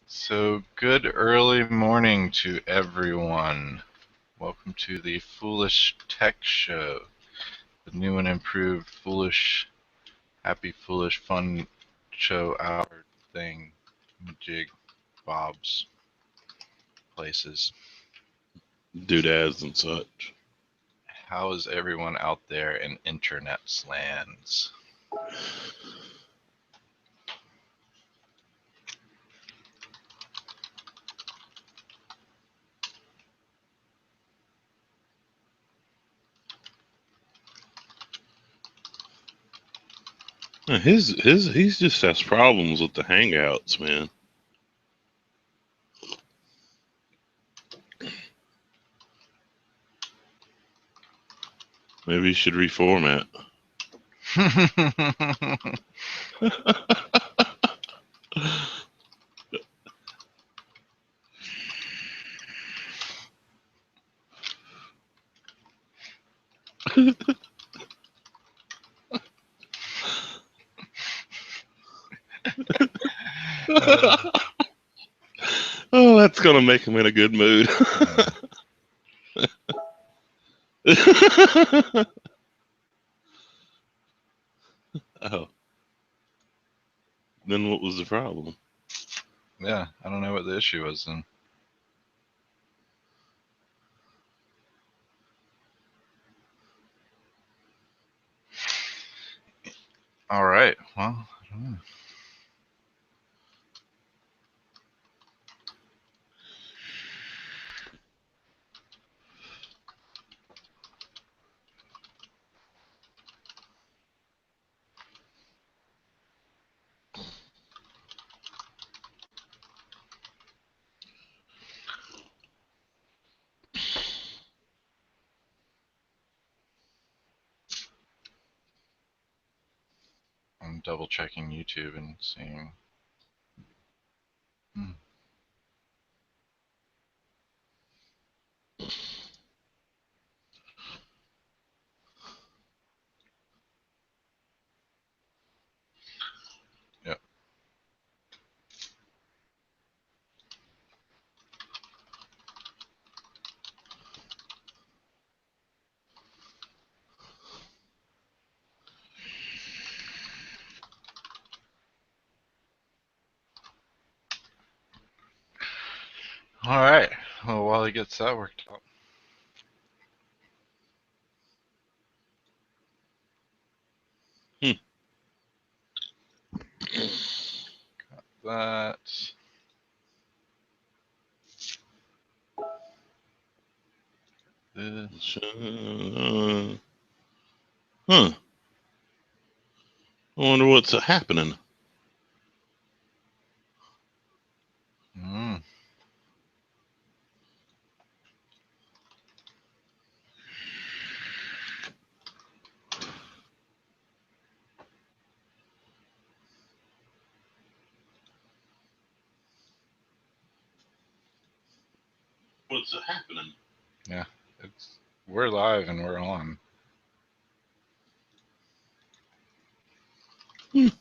So, good early morning to everyone. Welcome to the Foolish Tech Show, the new and improved Foolish, Happy Foolish Fun Show hour thing, jig, bobs, places. Doodads and such. How is everyone out there in internet's lands? He's just has problems with the Hangouts, man. Maybe you should reformat. Oh, that's gonna make him in a good mood. Oh. Then what was the problem? Yeah, I don't know what the issue was then. Alright, well, I don't know. I'm double checking YouTube and seeing. Yep. Alright, well, while he gets that worked out. Got that. This. Huh. I wonder what's happening. What's happening? Yeah, we're live and we're on. Well,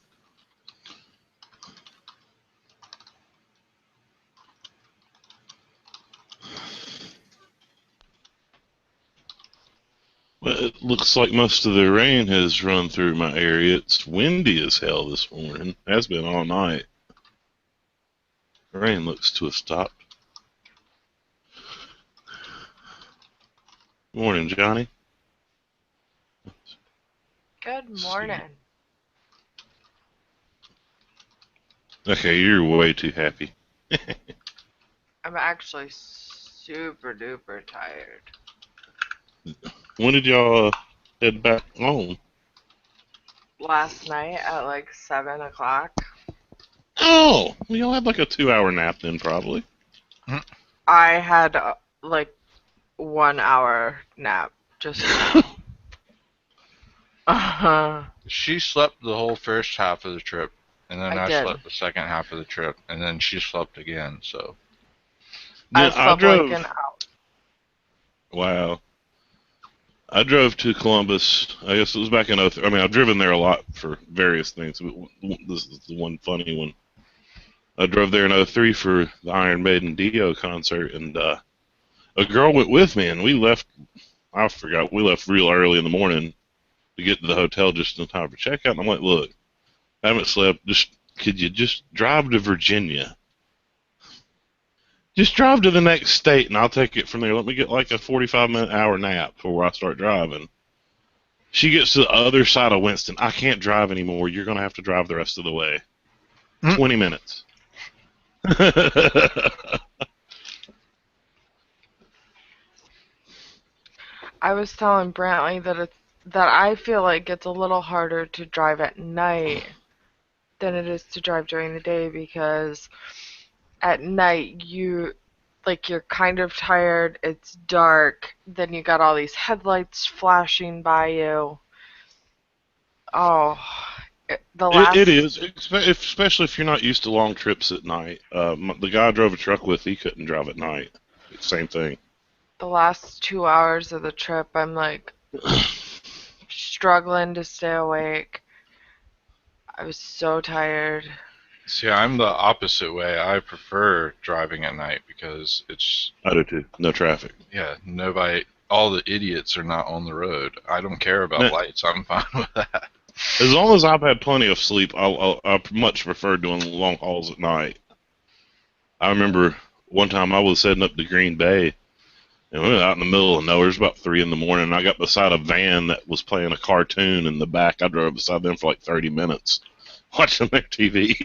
it looks like most of the rain has run through my area. It's windy as hell this morning. Has been all night. The rain looks to have stopped. Morning, Johnny. Good morning. Okay, you're way too happy. I'm actually super duper tired. When did y'all head back home? Last night at like 7 o'clock. Oh, well, y'all had like a 2-hour nap then, probably. I had like 1 hour nap just now. She slept the whole first half of the trip, and then I did. slept the second half of the trip, and then she slept again, so. Yeah, I slept drove. like an hour. Wow. I drove to Columbus. I guess it was back in 03. I mean, I've driven there a lot for various things. But this is the one funny one. I drove there in '03 for the Iron Maiden Dio concert, and a girl went with me, and we left. I forgot we left real early in the morning to get to the hotel just in time for checkout. And I'm like, look, I haven't slept. Could you just drive to Virginia? Just drive to the next state, and I'll take it from there. Let me get like a 45-minute hour nap before I start driving. She gets to the other side of Winston. I can't drive anymore. You're going to have to drive the rest of the way. 20 minutes. I was telling Brantley that I feel like it's a little harder to drive at night than it is to drive during the day, because at night you're kind of tired, it's dark, then you got all these headlights flashing by you. Oh, It is, especially if you're not used to long trips at night. The guy I drove a truck with, he couldn't drive at night. Same thing. the last 2 hours of the trip, I'm like struggling to stay awake. I was so tired. See, I'm the opposite way. I prefer driving at night because it's, I do too. No traffic. yeah, nobody, all the idiots are not on the road. I don't care about lights. I'm fine with that. As long as I've had plenty of sleep, I much prefer doing long hauls at night. I remember one time I was heading up to Green Bay, and we were out in the middle of nowhere. It was about 3 in the morning, and I got beside a van that was playing a cartoon in the back. I drove beside them for like 30 minutes watching their TV.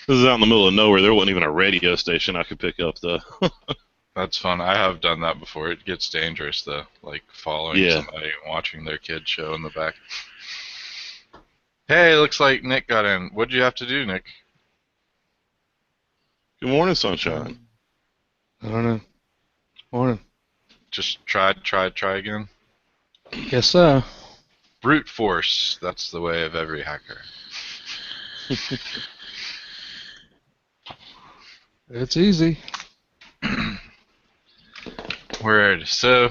This is out in the middle of nowhere. There wasn't even a radio station I could pick up, though. That's fun. I have done that before. It gets dangerous, though, like following somebody and watching their kid show in the back. Hey, looks like Nick got in. What'd you have to do, Nick? Good morning, sunshine. I don't know. Morning. Just try again? Guess so. Brute force. That's the way of every hacker. It's easy. Weird. So,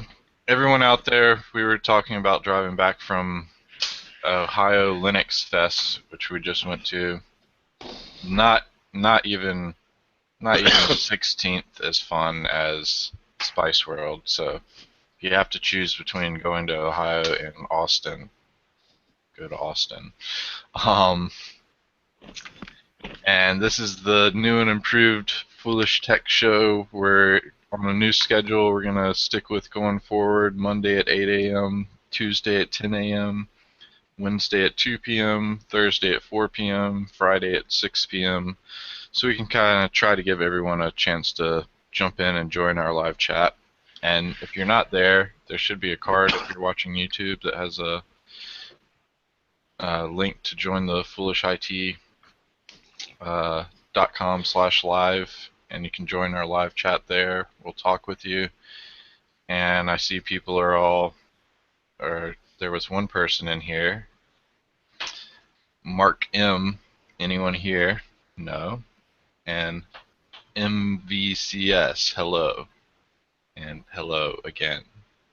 everyone out there, we were talking about driving back from Ohio Linux Fest, which we just went to. Not even 16th as fun as Spice World. So, if you have to choose between going to Ohio and Austin, go to Austin. And this is the new and improved Foolish Tech Show. We're on a new schedule. We're going to stick with going forward. Monday at 8 a.m., Tuesday at 10 a.m., Wednesday at 2 p.m., Thursday at 4 p.m., Friday at 6 p.m. So we can kind of try to give everyone a chance to jump in and join our live chat. And if you're not there, there should be a card if you're watching YouTube that has a link to join the Foolish IT .com/live, and you can join our live chat there. We'll talk with you. And I see people are all, or there was one person in here. Mark M. Anyone here? No. And MVCS, hello. And hello again,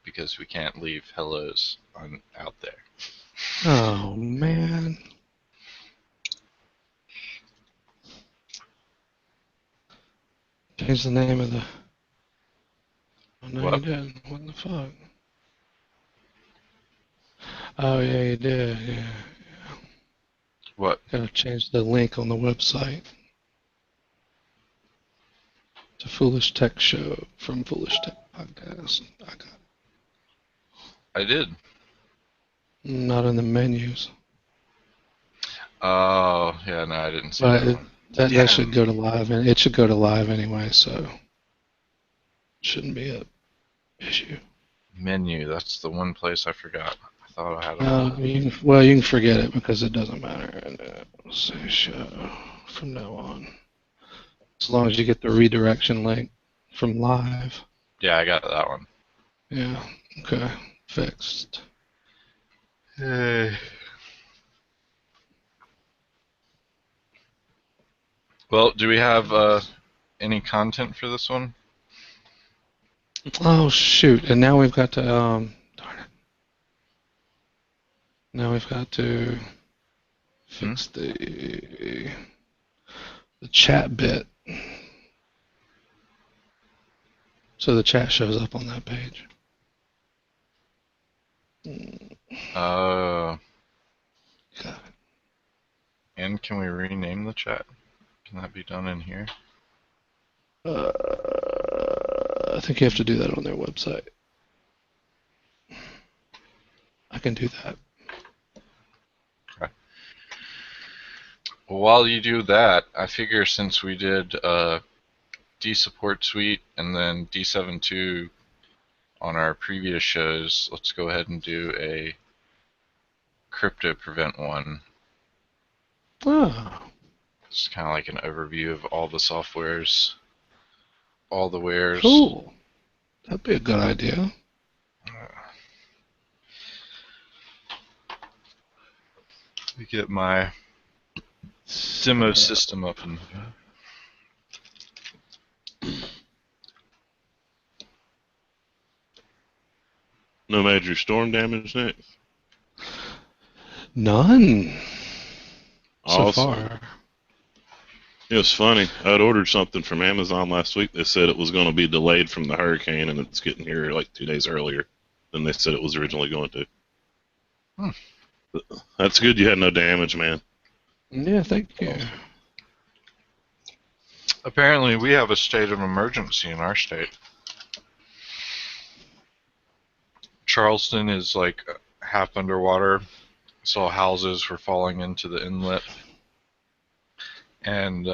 because we can't leave hellos out there. Oh, man. Change the name of the... Oh, no, What? you didn't. What the fuck? Oh, yeah, you did. Yeah. What? Gotta change the link on the website to Foolish Tech Show from Foolish Tech Podcast. I got it. I did. Not in the menus. Oh, yeah, no, I didn't see But that one. that should go to live, and it should go to live anyway, so shouldn't be an issue. Menu, that's the one place I forgot. I thought I had it. You can forget it because it doesn't matter. And let's say show from now on, as long as you get the redirection link from live. Yeah, I got that one. Yeah. Okay. Fixed. Hey. Well, do we have any content for this one? Oh shoot! And now we've got to darn it. Now we've got to fix the the chat bit. So the chat shows up on that page. Uh, Got it. and can we rename the chat? Can that be done in here? I think you have to do that on their website. I can do that. Okay. Well, while you do that, I figure since we did D-Support Suite and then D72 on our previous shows, let's go ahead and do a CryptoPrevent one. Oh, It's kind of like an overview of all the softwares, all the wares. cool. That'd be a good idea. Let me get my demo system up and No major storm damage, Nick? None so Awesome. far. It was funny. I'd ordered something from Amazon last week. They said it was going to be delayed from the hurricane, and it's getting here like 2 days earlier than they said it was originally going to. Hmm. That's good you had no damage, man. Yeah, thank you. apparently we have a state of emergency in our state. Charleston is like half underwater, so houses were falling into the inlet. And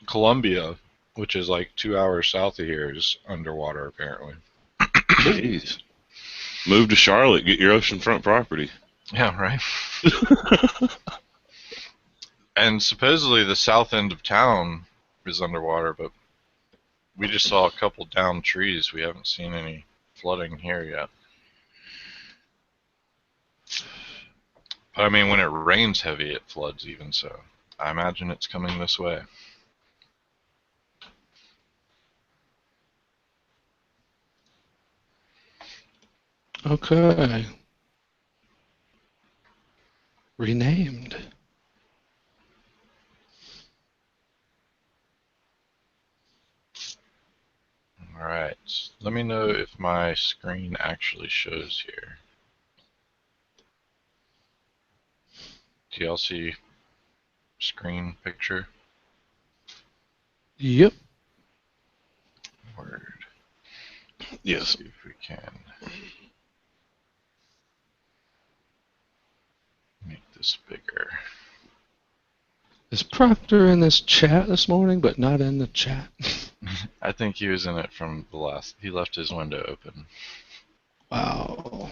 Columbia, which is like 2 hours south of here, is underwater apparently. Jeez. Move to Charlotte, get your oceanfront property. Yeah, right. And supposedly the south end of town is underwater, but we just saw a couple downed trees. We haven't seen any flooding here yet. But I mean, when it rains heavy, it floods even, so I imagine it's coming this way. Okay. Renamed. Alright, let me know if my screen actually shows here. Do y'all see screen picture? Yep. Word. Yes. Let's see if we can make this bigger. Is Proctor in this chat this morning, but not in the chat? I think he was in it from the last. He left his window open. Wow.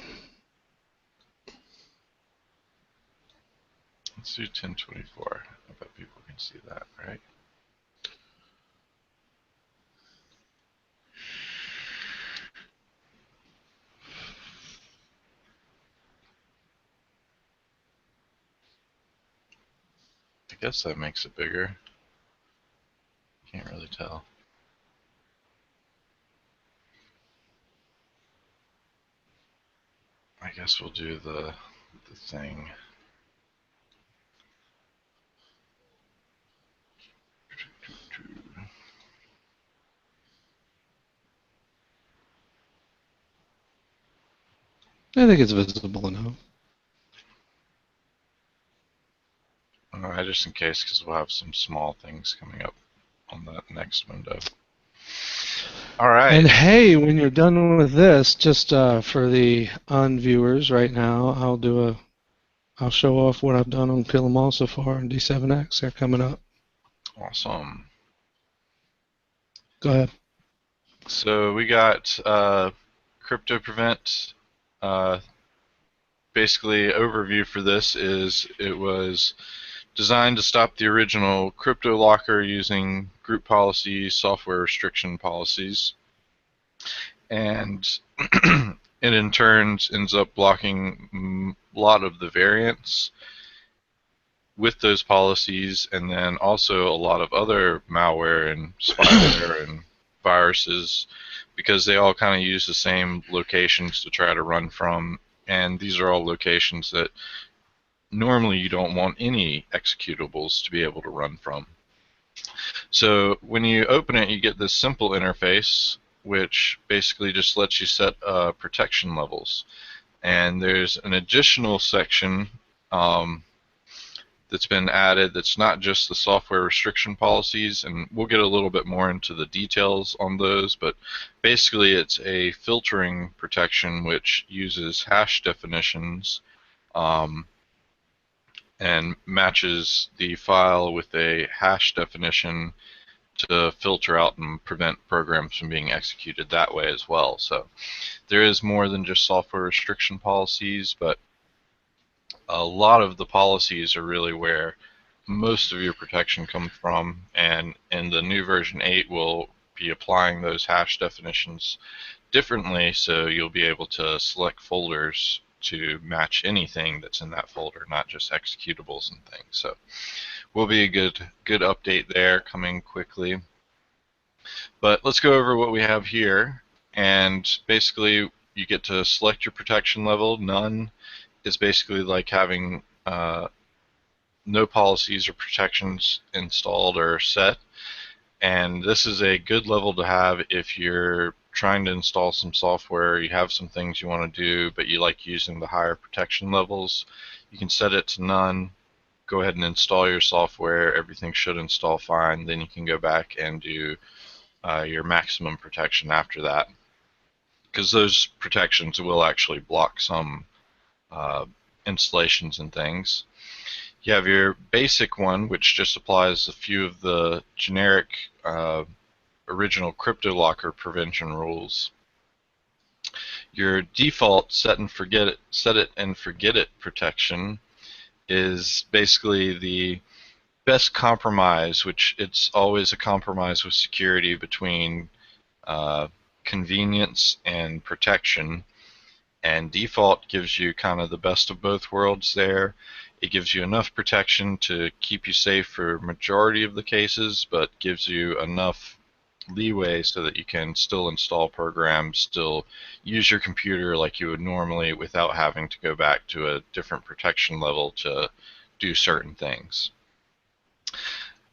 Let's do 1024. I bet people can see that, right? I guess that makes it bigger. Can't really tell. I guess we'll do the thing. I think it's visible enough. Just in case, because we'll have some small things coming up on that next window. All right. And hey, when you're done with this, just for the unviewers right now, I'll show off what I've done on Kill 'Em All so far in D7X. They're coming up. Awesome. Go ahead. So we got CryptoPrevent. Basically, overview for this is it was designed to stop the original CryptoLocker using group policy software restriction policies. And it in turn ends up blocking a lot of the variants with those policies, and then also a lot of other malware and spyware and viruses, because they all kind of use the same locations to try to run from, and these are all locations that normally you don't want any executables to be able to run from. So when you open it, you get this simple interface, which basically just lets you set protection levels. And there's an additional section that's been added that's not just the software restriction policies, and we'll get a little bit more into the details on those, but basically it's a filtering protection which uses hash definitions and matches the file with a hash definition to filter out and prevent programs from being executed that way as well. So there is more than just software restriction policies, but a lot of the policies are really where most of your protection comes from, and in the new version 8 we'll be applying those hash definitions differently, so you'll be able to select folders to match anything that's in that folder, not just executables and things. So will be a good update there coming quickly. But let's go over what we have here, and basically you get to select your protection level. None is basically like having no policies or protections installed or set, and this is a good level to have if you're trying to install some software, you have some things you want to do, but you like using the higher protection levels. You can set it to none, go ahead and install your software, everything should install fine, then you can go back and do your maximum protection after that, because those protections will actually block some installations and things. You have your basic one, which just applies a few of the generic original CryptoLocker prevention rules. Your default set it and forget it protection is basically the best compromise, which it's always a compromise with security between convenience and protection. And default gives you kind of the best of both worlds there. It gives you enough protection to keep you safe for majority of the cases, but gives you enough leeway so that you can still install programs, still use your computer like you would normally without having to go back to a different protection level to do certain things.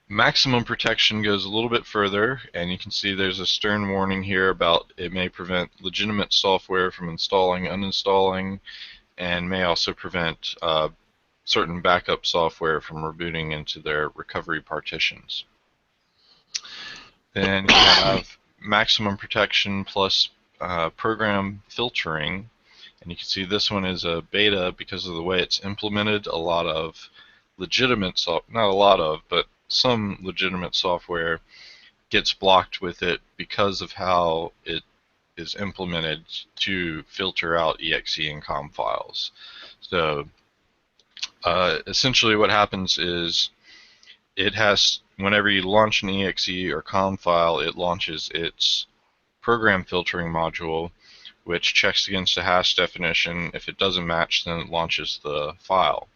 Maximum protection goes a little bit further, and you can see there's a stern warning here about it may prevent legitimate software from installing, uninstalling, and may also prevent certain backup software from rebooting into their recovery partitions. Then you have maximum protection plus program filtering, and you can see this one is a beta because of the way it's implemented. A lot of legitimate not a lot of, but some legitimate software gets blocked with it because of how it is implemented to filter out exe and com files. So essentially what happens is it has, whenever you launch an exe or com file, it launches its program filtering module, which checks against a hash definition. If it doesn't match, then it launches the file.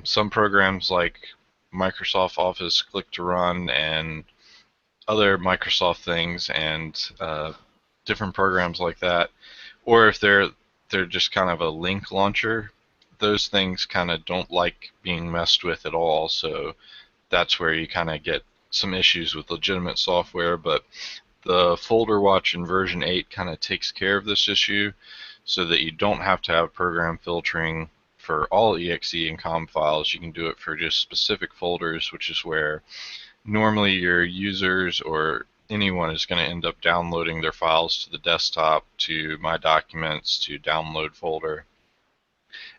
Some programs like Microsoft Office Click to Run and other Microsoft things and different programs like that, or if they're just kind of a link launcher, those things kind of don't like being messed with at all, so that's where you kind of get some issues with legitimate software. But the folder watch in version 8 kind of takes care of this issue so that you don't have to have program filtering for all exe and com files. You can do it for just specific folders, which is where normally your users or anyone is going to end up downloading their files to the desktop, to My Documents, to Download folder.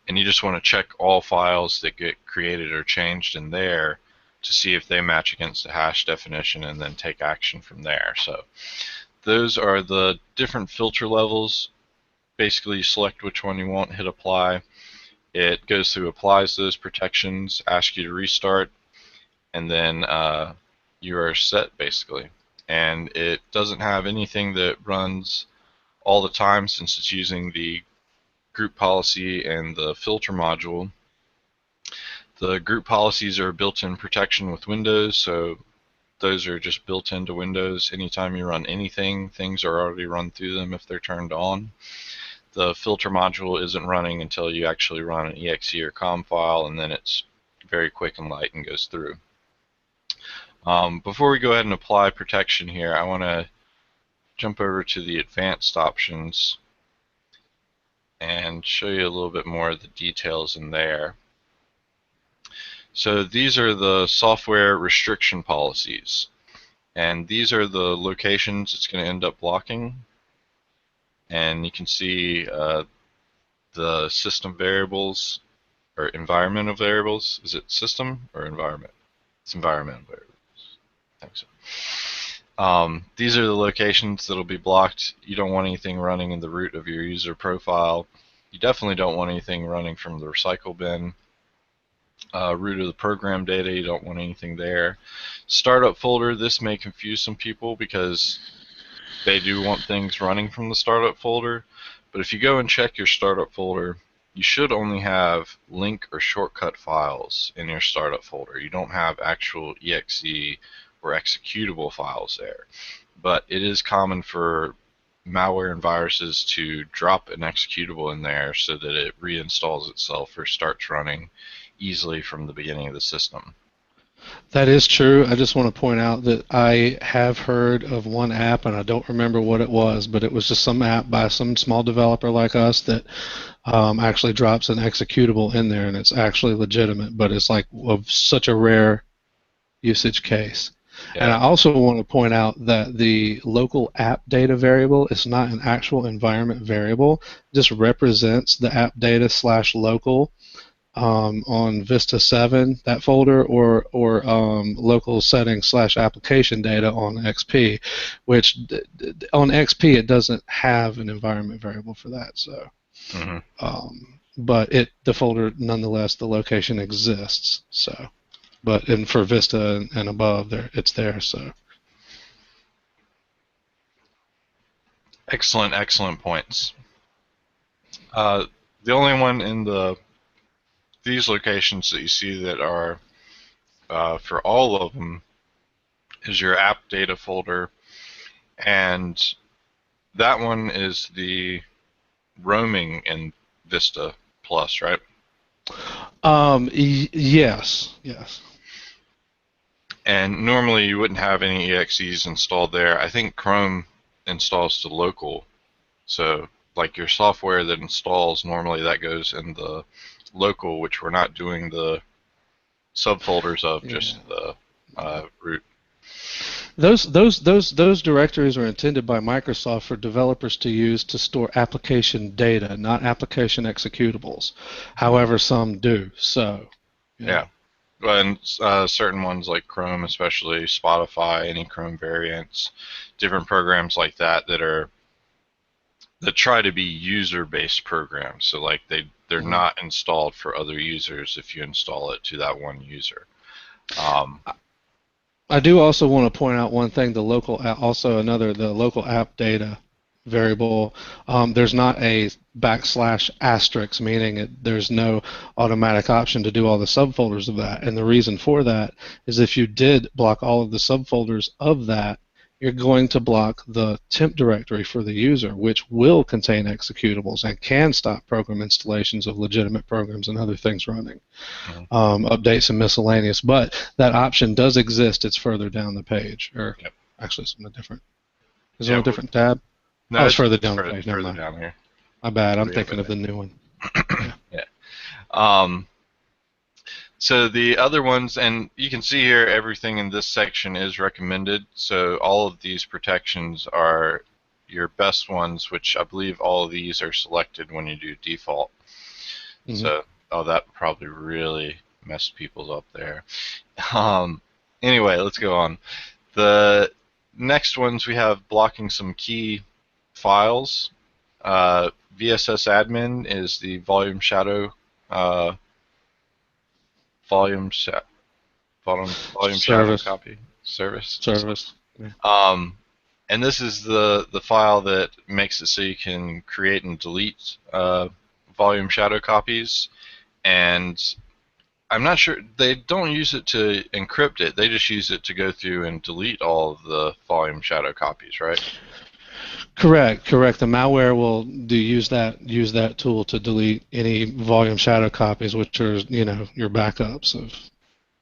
And you just want to check all files that get created or changed in there to see if they match against the hash definition and then take action from there. So those are the different filter levels. Basically you select which one you want, hit apply. It goes through, applies those protections, asks you to restart, and then you are set basically. And it doesn't have anything that runs all the time since it's using the group policy and the filter module. The group policies are built-in protection with Windows, so those are just built into Windows. Anytime you run anything, things are already run through them if they're turned on. the filter module isn't running until you actually run an exe or com file, and then it's very quick and light and goes through. Before we go ahead and apply protection here, I want to jump over to the advanced options and show you a little bit more of the details in there. So these are the software restriction policies, and these are the locations it's going to end up blocking. And you can see the system variables or environmental variables. Is it system or environment? It's environmental variables. I think so. These are the locations that will be blocked. You don't want anything running in the root of your user profile. You definitely don't want anything running from the recycle bin. Root of the program data, you don't want anything there. Startup folder, this may confuse some people because they do want things running from the startup folder. But if you go and check your startup folder, you should only have link or shortcut files in your startup folder. You don't have actual exe or executable files there. But it is common for malware and viruses to drop an executable in there so that it reinstalls itself or starts running easily from the beginning of the system. That is true. I just want to point out that I have heard of one app, and I don't remember what it was, but it was just some app by some small developer like us that actually drops an executable in there, and it's actually legitimate, but it's like of such a rare usage case. Yeah. And I also want to point out that the local app data variable is not an actual environment variable. It just represents the app data / local on Vista 7, that folder, or local settings / application data on XP, which on XP it doesn't have an environment variable for that. So, but the folder nonetheless, the location exists. So, but for Vista and above, it's there. So, excellent points. The only one in these locations that you see that are for all of them is your app data folder, and that one is the roaming in Vista Plus, right? Yes. And normally you wouldn't have any EXEs installed there. I think Chrome installs to local, so like your software that installs, normally that goes in the local, which we're not doing the subfolders of, just the root. Those directories are intended by Microsoft for developers to use to store application data, not application executables. However, some do. So, yeah. And certain ones like Chrome, especially Spotify, any Chrome variants, different programs like that that try to be user-based programs. So like they're not installed for other users if you install it to that one user. I do also want to point out one thing: the local app data variable. There's not a \***, meaning there's no automatic option to do all the subfolders of that. And the reason for that is if you did block all of the subfolders of that, you're going to block the temp directory for the user, which will contain executables and can stop program installations of legitimate programs and other things running, updates and miscellaneous. But that option does exist. It's further down the page, or actually it's in a different. Is it on a different tab? No, it's further down the page. Never mind. Down here. My bad. I'm thinking of the new one. So the other ones, and you can see here, everything in this section is recommended. So all of these protections are your best ones, which I believe all of these are selected when you do default. So, that probably really messed people up there. Anyway, let's go on. The next ones we have blocking some key files. vssadmin is the volume shadow shadow copy service. Yeah. And this is the file that makes it so you can create and delete volume shadow copies. And I'm not sure, they don't use it to encrypt it, they just use it to go through and delete all of the volume shadow copies, right? Correct. The malware will use that tool to delete any volume shadow copies, which are your backups of.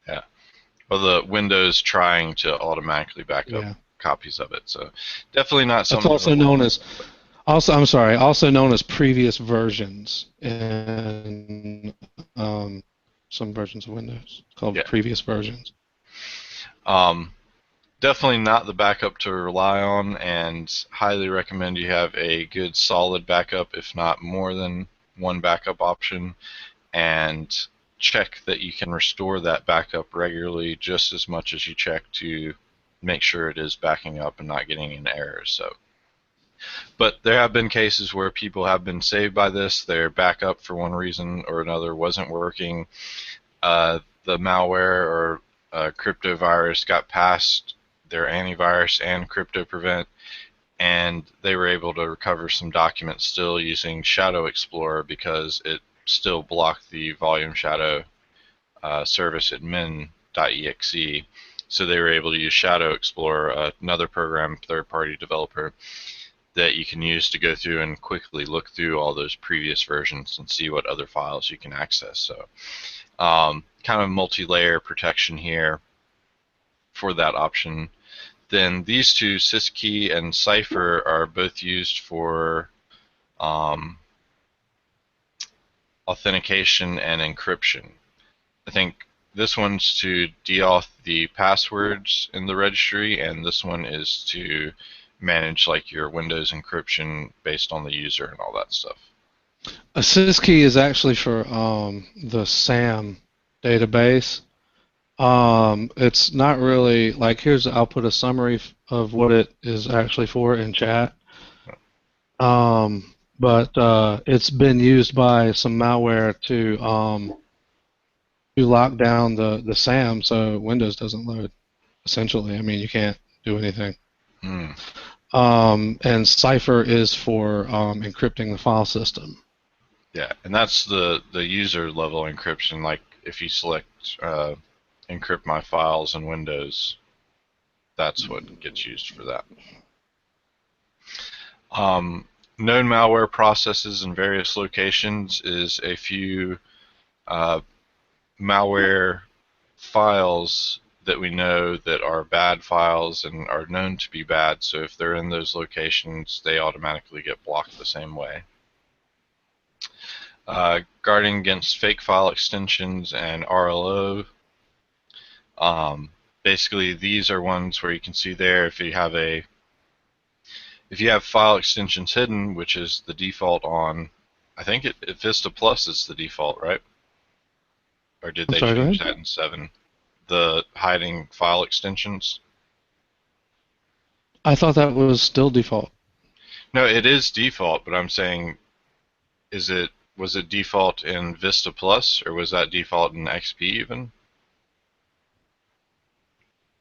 Yeah. Well, the Windows trying to automatically back up Yeah. copies of it. So definitely not That's something. also known as also known as previous versions in some versions of Windows. It's called previous versions. Definitely not the backup to rely on, and highly recommend you have a good solid backup, if not more than one backup option, and check that you can restore that backup regularly just as much as you check to make sure it is backing up and not getting an error. So, but there have been cases where people have been saved by this. Their backup for one reason or another wasn't working. The malware or crypto virus got past their antivirus and CryptoPrevent, and they were able to recover some documents still using Shadow Explorer because it still blocked the volume shadow service admin.exe. So they were able to use Shadow Explorer, another program, third-party developer, that you can use to go through and quickly look through all those previous versions and see what other files you can access. So kind of multi-layer protection here for that option. Then these two, syskey and cipher, are both used for authentication and encryption. I think this one's to deauth the passwords in the registry, and this one is to manage like your Windows encryption based on the user and all that stuff. A syskey is actually for the SAM database. It's not really like I'll put a summary of what it is actually for in chat. But it's been used by some malware to lock down the SAM so Windows doesn't load. Essentially, I mean you can't do anything. And cipher is for encrypting the file system. Yeah, and that's the user level encryption. Like if you select encrypt my files in Windows, that's what gets used for that. Known malware processes in various locations is a few malware files that we know that are bad files and are known to be bad. So if they're in those locations, they automatically get blocked the same way. Guarding against fake file extensions and RLO. Basically, these are ones where you can see there if you have file extensions hidden, which is the default on, I think Vista Plus is the default, right? Or did they change that in 7? The hiding file extensions? I thought that was still default. No, it is default, but I'm saying, was it default in Vista Plus, or was that default in XP even?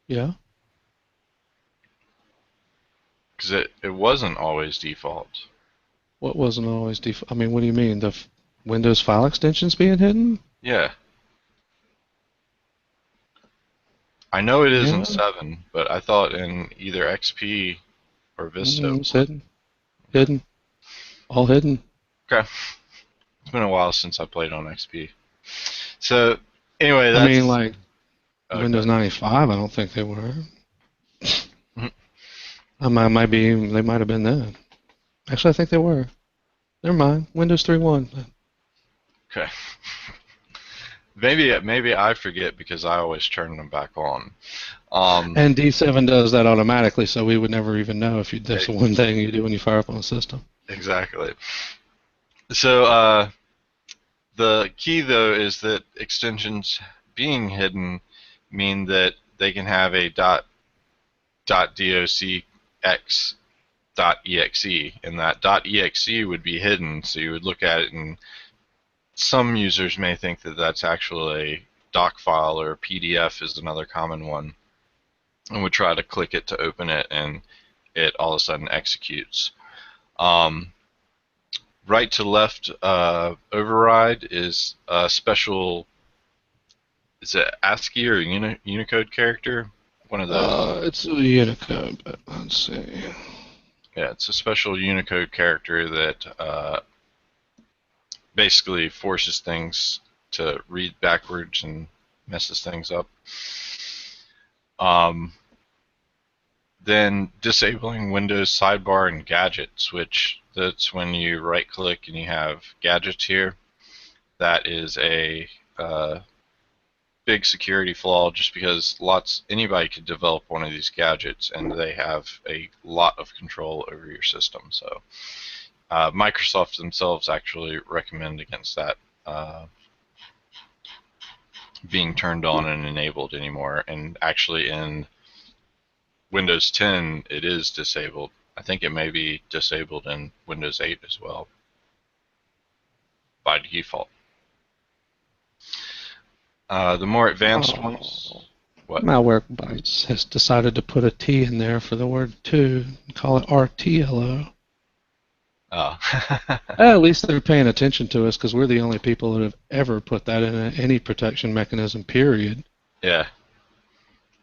Yeah. Because it wasn't always default. What wasn't always default? I mean, what do you mean? The Windows file extensions being hidden? Yeah. I know it is in 7, but I thought in either XP or Vista. It's hidden. Hidden. All hidden. Okay. It's been a while since I played on XP. So, anyway, that's... I mean, like, Windows 95, I don't think they were. They might have been then. Actually, I think they were. Never mind. Windows 3.1. Okay. Maybe I forget because I always turn them back on. And D7 does that automatically, so we would never even know if that's the one thing you do when you fire up on a system. Exactly. So the key, though, is that extensions being hidden mean that they can have a .docx.exe, and that .exe would be hidden, so you would look at it, and some users may think that that's actually a doc file, or PDF is another common one, and would try to click it to open it, and it all of a sudden executes. Right to left override is a special, is it ASCII or Unicode character? One of those. It's a Unicode, but let's see. Yeah, it's a special Unicode character that basically forces things to read backwards and messes things up. Then disabling Windows sidebar and gadgets, which that's when you right click and you have gadgets here. That is a big security flaw, just because anybody could develop one of these gadgets and they have a lot of control over your system. So Microsoft themselves actually recommend against that being turned on and enabled anymore. And actually in Windows 10 it is disabled. I think it may be disabled in Windows 8 as well by default. The more advanced ones. What? Malwarebytes has decided to put a T in there for the word to and call it RTLO. Oh. At least they're paying attention to us because we're the only people that have ever put that in any protection mechanism, period. Yeah.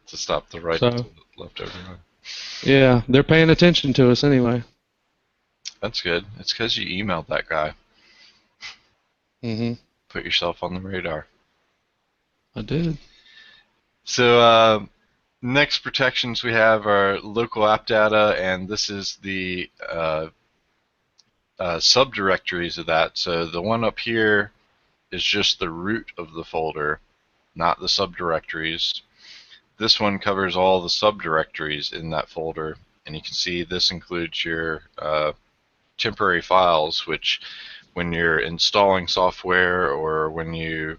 To stop the right So, left override. Yeah, they're paying attention to us anyway. That's good. It's because you emailed that guy. Mm-hmm. Put yourself on the radar. I did. So next protections we have are local app data, and this is the subdirectories of that. So the one up here is just the root of the folder, not the subdirectories. This one covers all the subdirectories in that folder, and you can see this includes your temporary files, which when you're installing software or when you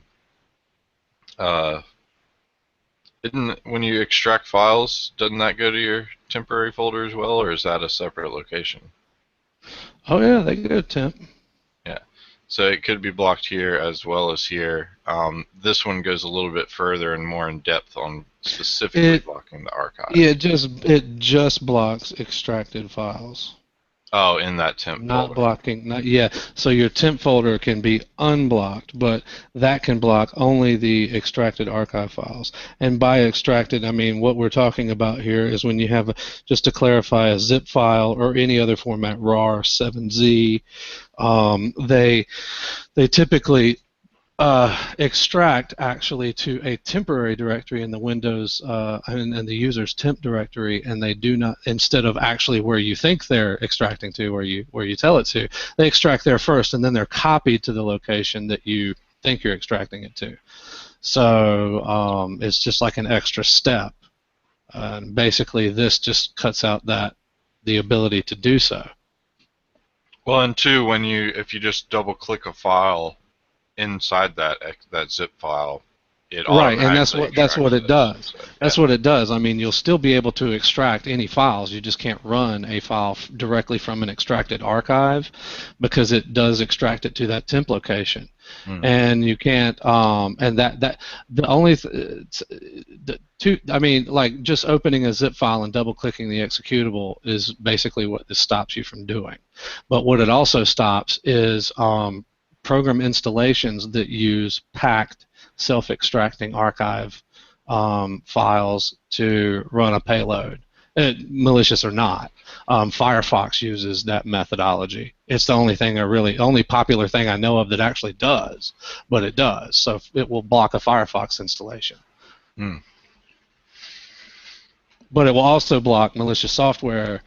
when you extract files, doesn't that go to your temporary folder as well, or is that a separate location? Oh yeah, they go temp. Yeah, so it could be blocked here as well as here. This one goes a little bit further and more in depth on specifically blocking the archive. Yeah, it just blocks extracted files. Oh, in that temp Not folder. blocking, yeah. So your temp folder can be unblocked, but that can block only the extracted archive files. And by extracted, I mean what we're talking about here is when you have, just to clarify, a zip file or any other format, RAR, 7Z, they typically extract actually to a temporary directory in the Windows and the user's temp directory, and they do not, instead of actually where you think they're extracting to, where you tell it to, they extract there first, and then they're copied to the location that you think you're extracting it to. So it's just like an extra step. Basically, this just cuts out the ability to do so. Well, and two, if you just double click a file inside that zip file, it right, and that's what it does. So, that's what it does. I mean, you'll still be able to extract any files. You just can't run a file directly from an extracted archive because it does extract it to that temp location, and you can't. And that the only I mean, like just opening a zip file and double clicking the executable is basically what this stops you from doing. But what it also stops is program installations that use packed self-extracting archive files to run a payload, malicious or not. Firefox uses that methodology. It's the only popular thing I know of that actually does, but it does. So it will block a Firefox installation. But it will also block malicious software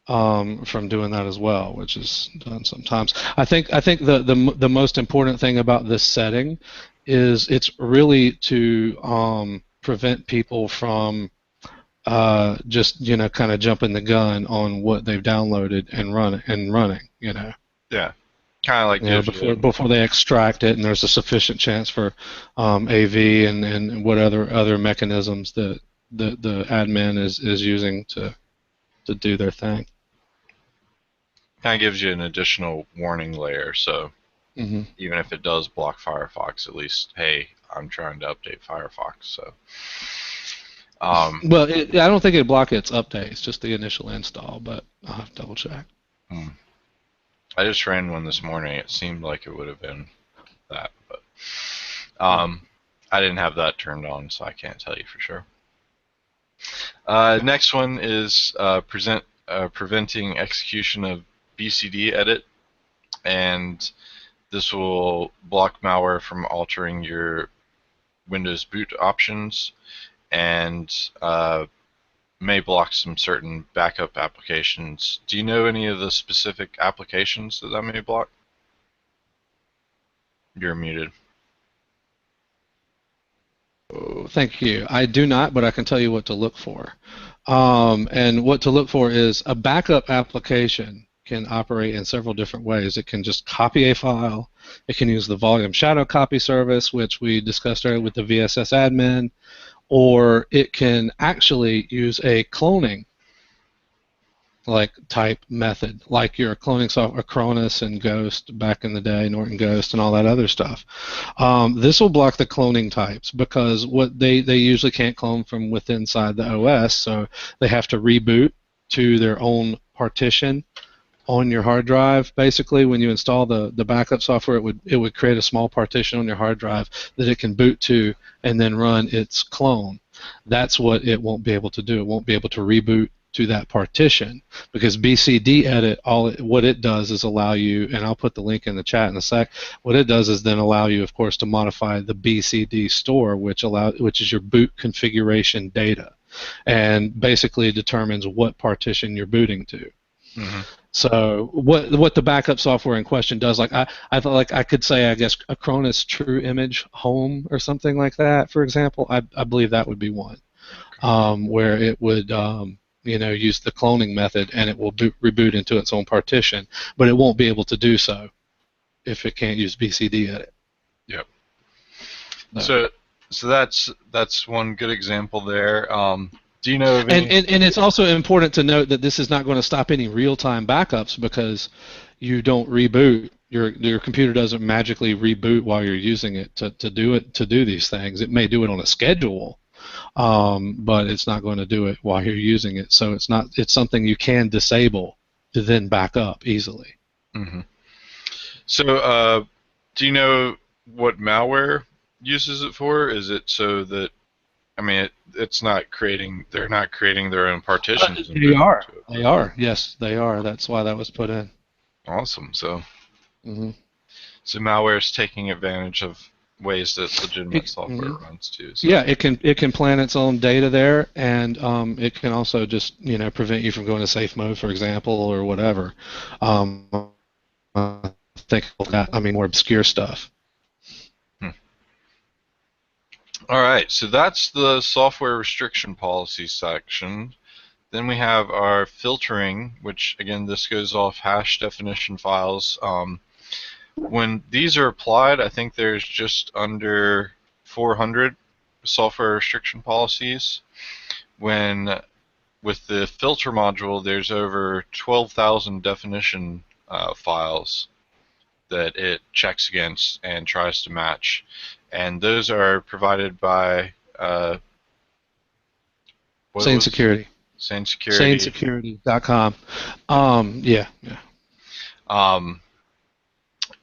from doing that as well, which is done sometimes. I think the most important thing about this setting is it's really to prevent people from just kind of jumping the gun on what they've downloaded and running. Yeah, kind of like before they extract it, and there's a sufficient chance for AV and what other mechanisms that the admin is using to do their thing. Kind of gives you an additional warning layer, so even if it does block Firefox, at least, hey, I'm trying to update Firefox. So, well, I don't think it blocks its updates, just the initial install, but I'll have to double check. I just ran one this morning. It seemed like it would have been that, but I didn't have that turned on, so I can't tell you for sure. Next one is preventing execution of bcdedit, and this will block malware from altering your Windows boot options, and may block some certain backup applications. Do you know any of the specific applications that may block? You're muted. Oh, thank you. I do not, but I can tell you what to look for. And what to look for is a backup application can operate in several different ways. It can just copy a file. It can use the volume shadow copy service, which we discussed earlier with the vssadmin, or it can actually use a cloning type method, like your cloning software, Acronis and Ghost back in the day, Norton Ghost and all that other stuff. This will block the cloning types because what they usually can't clone from within inside the OS, so they have to reboot to their own partition on your hard drive. Basically, when you install the backup software, it would create a small partition on your hard drive that it can boot to and then run its clone. That's what it won't be able to do. It won't be able to reboot to that partition because bcdedit, what it does is allow you, and I'll put the link in the chat in a sec, what it does is then allow you, of course, to modify the bcd store, which is your boot configuration data, and basically determines what partition you're booting to. Mm-hmm. So what the backup software in question does, I thought, I could say, I guess, Acronis True Image Home or something like that, for example. I believe that would be one, where it would use the cloning method, and it will reboot into its own partition, but it won't be able to do so if it can't use bcdedit. Yep. So that's one good example there. Do you know of any? And it's also important to note that this is not going to stop any real-time backups because you don't reboot. Your computer doesn't magically reboot while you're using it to do these things. It may do it on a schedule, but it's not going to do it while you're using it. So it's something you can disable to then back up easily. Mm-hmm. So do you know what malware uses it for? Is it so that, I mean, it's not creating, they're not creating their own partitions. They are. They are. Yes, they are. That's why that was put in. Awesome. So, mm-hmm. So malware is taking advantage of ways that legitimate software runs too. So. Yeah, it can plan its own data there, and it can also just prevent you from going to safe mode, for example, or whatever. Think of that. I mean, more obscure stuff. All right, so that's the software restriction policy section. Then we have our filtering, which again, this goes off hash definition files. When these are applied, I think there's just under 400 software restriction policies. When with the filter module, there's over 12,000 definition files that it checks against and tries to match. And those are provided by Sane Security. Sane Security. SaneSecurity.com. Yeah.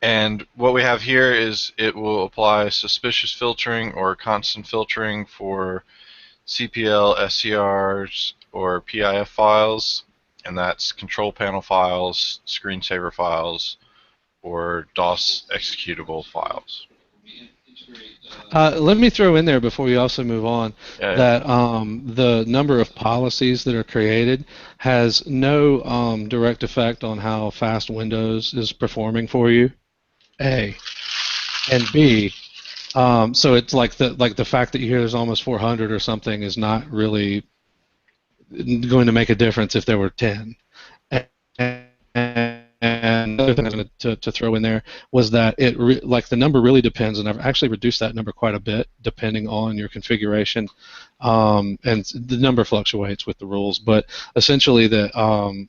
And what we have here is it will apply suspicious filtering or constant filtering for CPL, SCRs, or PIF files, and that's control panel files, screensaver files, or DOS executable files. Let me throw in there before we also move on that the number of policies that are created has no direct effect on how fast Windows is performing for you. A, and B. So it's like the fact that you hear there's almost 400 or something is not really going to make a difference if there were 10. And another thing I wanted to throw in there was that the number really depends, and I've actually reduced that number quite a bit depending on your configuration, and the number fluctuates with the rules. But essentially, some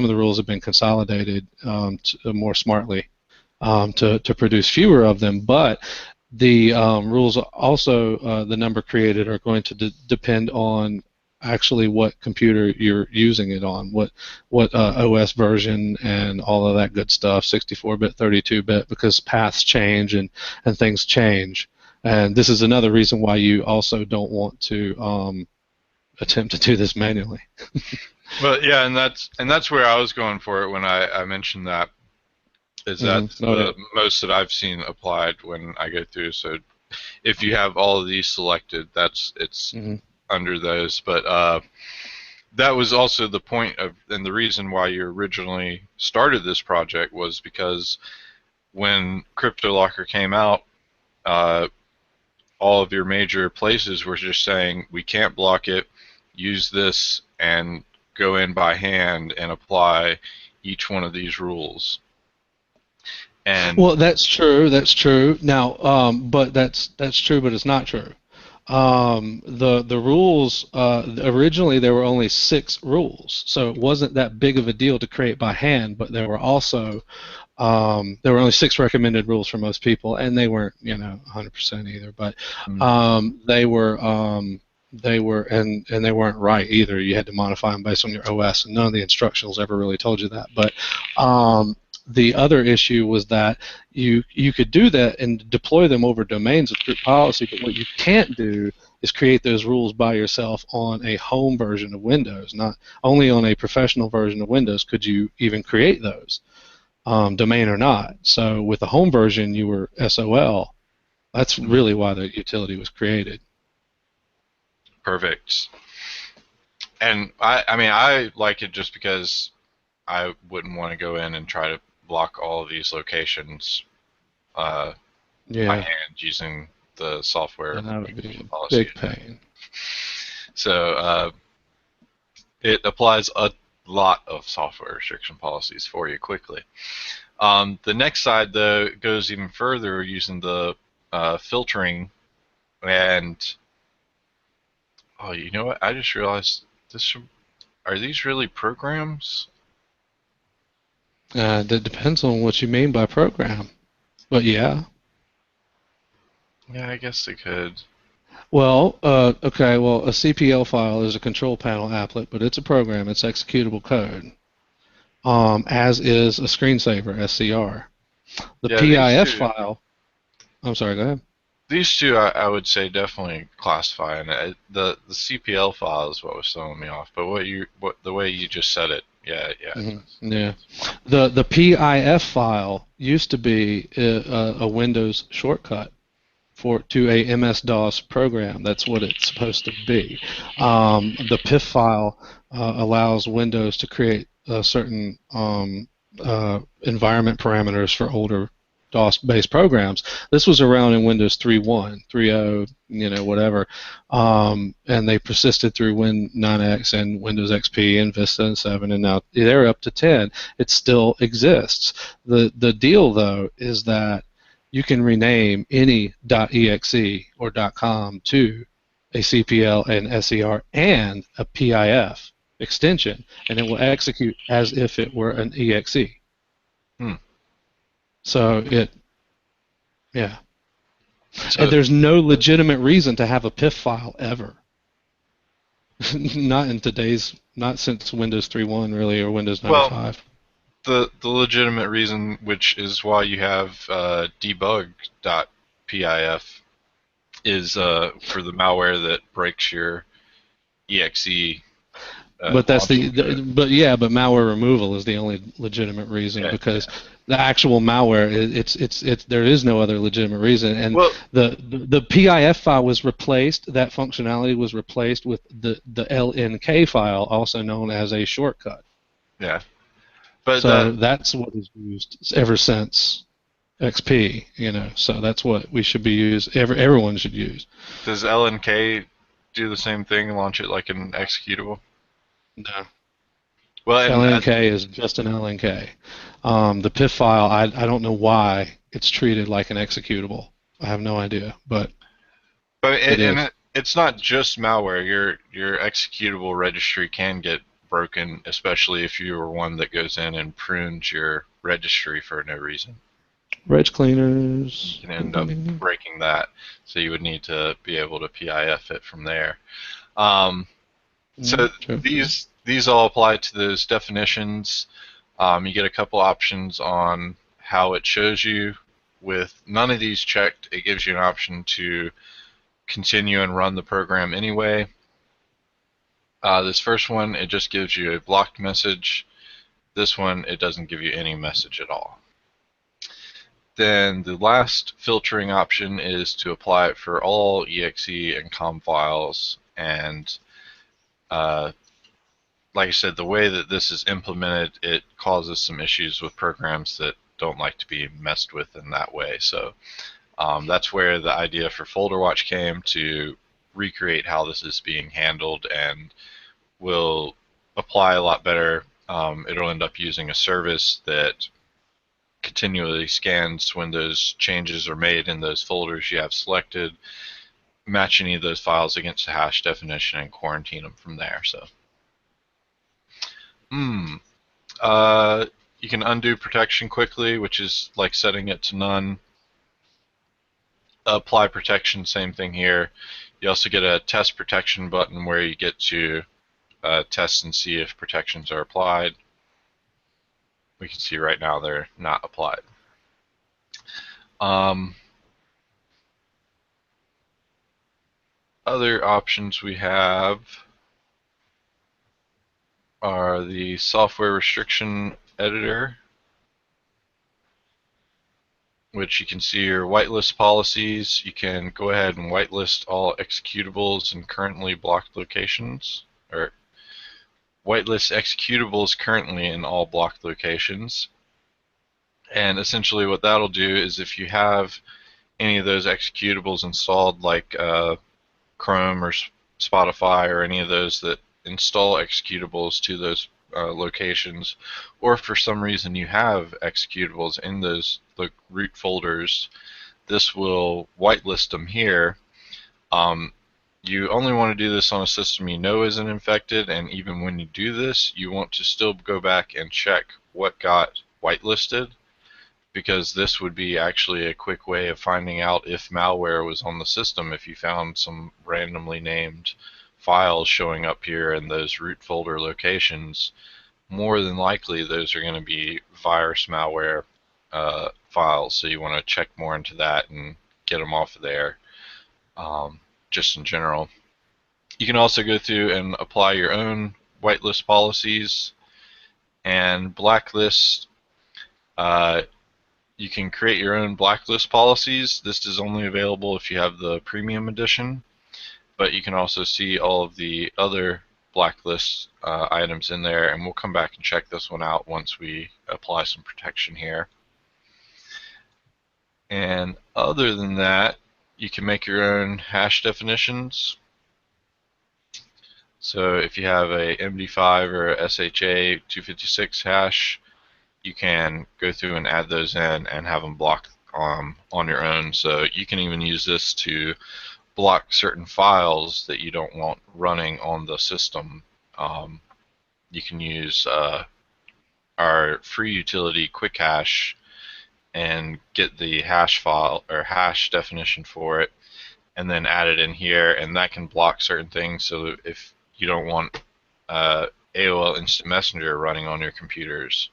of the rules have been consolidated more smartly to produce fewer of them. But the rules also, the number created, are going to depend on actually what computer you're using it on, what OS version and all of that good stuff, 64-bit, 32-bit, because paths change and things change. And this is another reason why you also don't want to attempt to do this manually. Well, yeah, and that's where I was going for it when I mentioned that. Is that's Oh, yeah. the most that I've seen applied when I go through. So if you have all of these selected, it's under those. But that was also the point of, and the reason why you originally started this project was because when CryptoLocker came out, all of your major places were just saying, we can't block it, use this and go in by hand and apply each one of these rules. And well, that's true. That's true. Now, but that's true, but it's not true. The rules originally there were only 6 rules, so it wasn't that big of a deal to create by hand. But there were also there were only 6 recommended rules for most people, and they weren't 100% either. But they were and they weren't right either. You had to modify them based on your OS, and none of the instructionals ever really told you that. But the other issue was that you could do that and deploy them over domains with group policy, but what you can't do is create those rules by yourself on a home version of Windows. Not only on a professional version of Windows could you even create those, domain or not. So with the home version, you were SOL. That's really why the utility was created. Perfect. And I mean, I like it just because I wouldn't want to go in and try to block all of these locations by hand using the software. And that would be a policy. big pain. So it applies a lot of software restriction policies for you quickly. The next side, though, goes even further using the filtering. And oh, you know what? I just realized are these really programs? That depends on what you mean by program. But yeah. Yeah, I guess they could. Well, okay, well, a CPL file is a control panel applet, but it's a program. It's executable code, as is a screensaver, SCR. The PIF file, I'm sorry, go ahead. These two, I would say, definitely classify, and the CPL file is what was throwing me off. But the way you just said it, yeah. Yeah. The PIF file used to be a Windows shortcut to a MS-DOS program. That's what it's supposed to be. The PIF file allows Windows to create certain environment parameters for older DOS-based programs. This was around in Windows 3.1, 3.0, whatever, and they persisted through Win 9X and Windows XP and Vista and 7, and now they're up to 10. It still exists. The deal, though, is that you can rename any .exe or .com to a CPL and SER and a PIF extension, and it will execute as if it were an exe. So yeah. And there's no legitimate reason to have a PIF file ever. Not since Windows 3.1 really, or Windows 95. Well, the legitimate reason, which is why you have debug.pif, is for the malware that breaks your exe. But that's but malware removal is the only legitimate reason, because the actual malware, there is no other legitimate reason. And the PIF file was replaced. That functionality was replaced with the LNK file, also known as a shortcut. Yeah. But so that's what is used ever since XP. So that's what we should be used. Everyone should use. Does LNK do the same thing and launch it like an executable? No. Well, LNK is just an LNK. The PIF file, I don't know why it's treated like an executable. I have no idea, but it's not just malware. Your executable registry can get broken, especially if you are one that goes in and prunes your registry for no reason. Reg cleaners. You can end up breaking that, so you would need to be able to PIF it from there. So these all apply to those definitions. You get a couple options on how it shows you. With none of these checked, it gives you an option to continue and run the program anyway. This first one, it just gives you a blocked message. This one, it doesn't give you any message at all. Then the last filtering option is to apply it for all exe and com files. And like I said, the way that this is implemented, it causes some issues with programs that don't like to be messed with in that way. So that's where the idea for Folder Watch came, to recreate how this is being handled, and will apply a lot better. It'll end up using a service that continually scans when those changes are made in those folders you have selected, match any of those files against the hash definition, and quarantine them from there. So, you can undo protection quickly, which is like setting it to none. Apply protection, same thing here. You also get a test protection button where you get to test and see if protections are applied. We can see right now they're not applied. Other options we have are the software restriction editor, which you can see your whitelist policies. You can go ahead and whitelist all executables in currently blocked locations, or whitelist executables currently in all blocked locations. And essentially what that'll do is, if you have any of those executables installed, like Chrome or Spotify or any of those that install executables to those locations, or for some reason you have executables in those root folders, this will whitelist them here. You only want to do this on a system you know isn't infected, and even when you do this, you want to still go back and check what got whitelisted, because this would be actually a quick way of finding out if malware was on the system. If you found some randomly named files showing up here in those root folder locations, more than likely those are going to be virus malware files. So you want to check more into that and get them off of there, just in general. You can also go through and apply your own whitelist policies and blacklist. You can create your own blacklist policies. This is only available if you have the premium edition, but you can also see all of the other blacklist items in there, and we'll come back and check this one out once we apply some protection here. And other than that, you can make your own hash definitions. So if you have a MD5 or a SHA 256 hash, you can go through and add those in and have them blocked on your own. So you can even use this to block certain files that you don't want running on the system. You can use our free utility Quick Hash and get the hash file or hash definition for it, and then add it in here, and that can block certain things. So if you don't want AOL Instant Messenger running on your computers,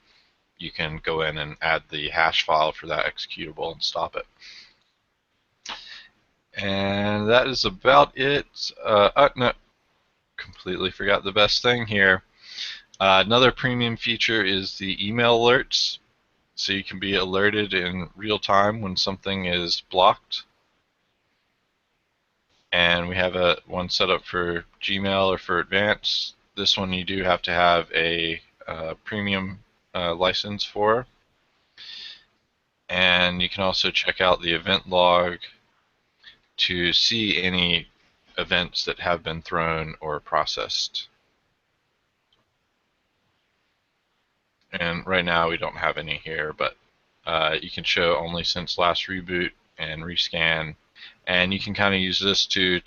you can go in and add the hash file for that executable and stop it. And that is about it. No, completely forgot the best thing here. Another premium feature is the email alerts. So you can be alerted in real time when something is blocked. And we have one set up for Gmail or for Advanced. This one you do have to have a premium license for. And you can also check out the event log to see any events that have been thrown or processed. And right now we don't have any here, but you can show only since last reboot and rescan. And you can kind of use this to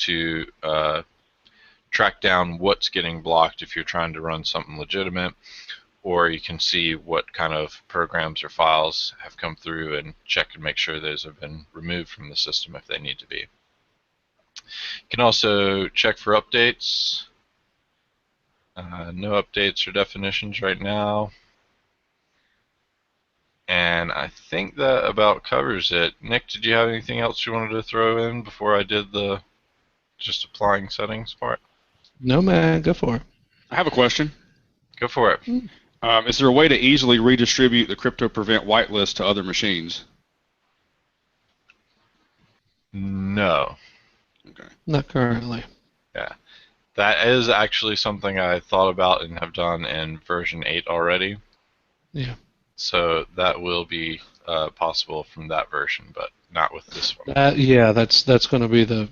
track down what's getting blocked if you're trying to run something legitimate, or you can see what kind of programs or files have come through and check and make sure those have been removed from the system if they need to be. You can also check for updates. No updates or definitions right now. And I think that about covers it. Nick, did you have anything else you wanted to throw in before I did the just applying settings part? No, man, go for it. I have a question. Go for it. Is there a way to easily redistribute the CryptoPrevent whitelist to other machines? No. Okay. Not currently. Yeah. That is actually something I thought about and have done in version 8 already. Yeah. So that will be possible from that version, but not with this one. That's going to be the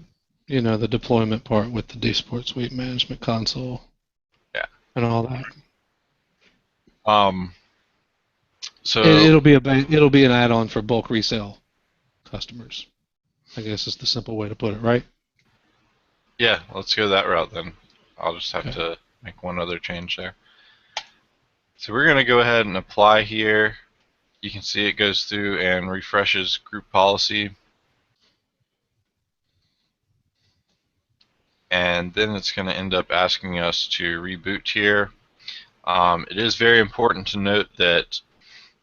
deployment part with the dSport Suite Management Console. Yeah. And all that. So It'll be an add-on for bulk resale customers. I guess is the simple way to put it, right? yeah, let's go that route then. I'll just have Okay. to make one other change there. So we're going to go ahead and apply here. You can see it goes through and refreshes group policy. And then it's going to end up asking us to reboot here. It is very important to note that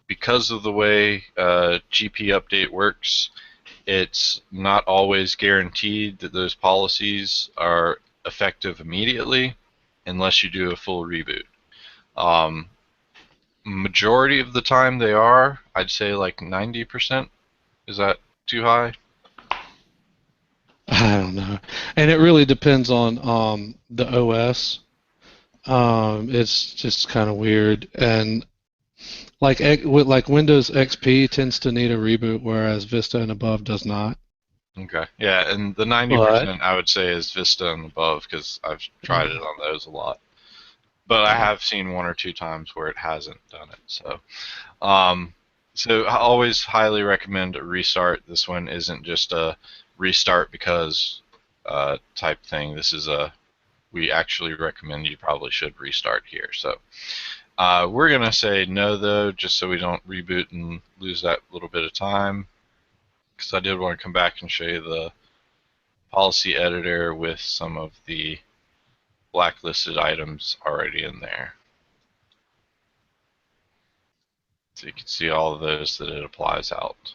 because of the way GP update works, it's not always guaranteed that those policies are effective immediately unless you do a full reboot. Majority of the time they are. I'd say like 90%. Is that too high? I don't know. And it really depends on the OS. It's just kind of weird. And like Windows XP tends to need a reboot, whereas Vista and above does not. Okay. Yeah, and the 90% I would say is Vista and above because I've tried it on those a lot. But I have seen one or two times where it hasn't done it. So I always highly recommend a restart. This one isn't just a restart because type thing. This is we actually recommend you probably should restart here. So we're going to say no, though, just so we don't reboot and lose that little bit of time. Because I did want to come back and show you the policy editor with some of the blacklisted items already in there. So you can see all of those that it applies out.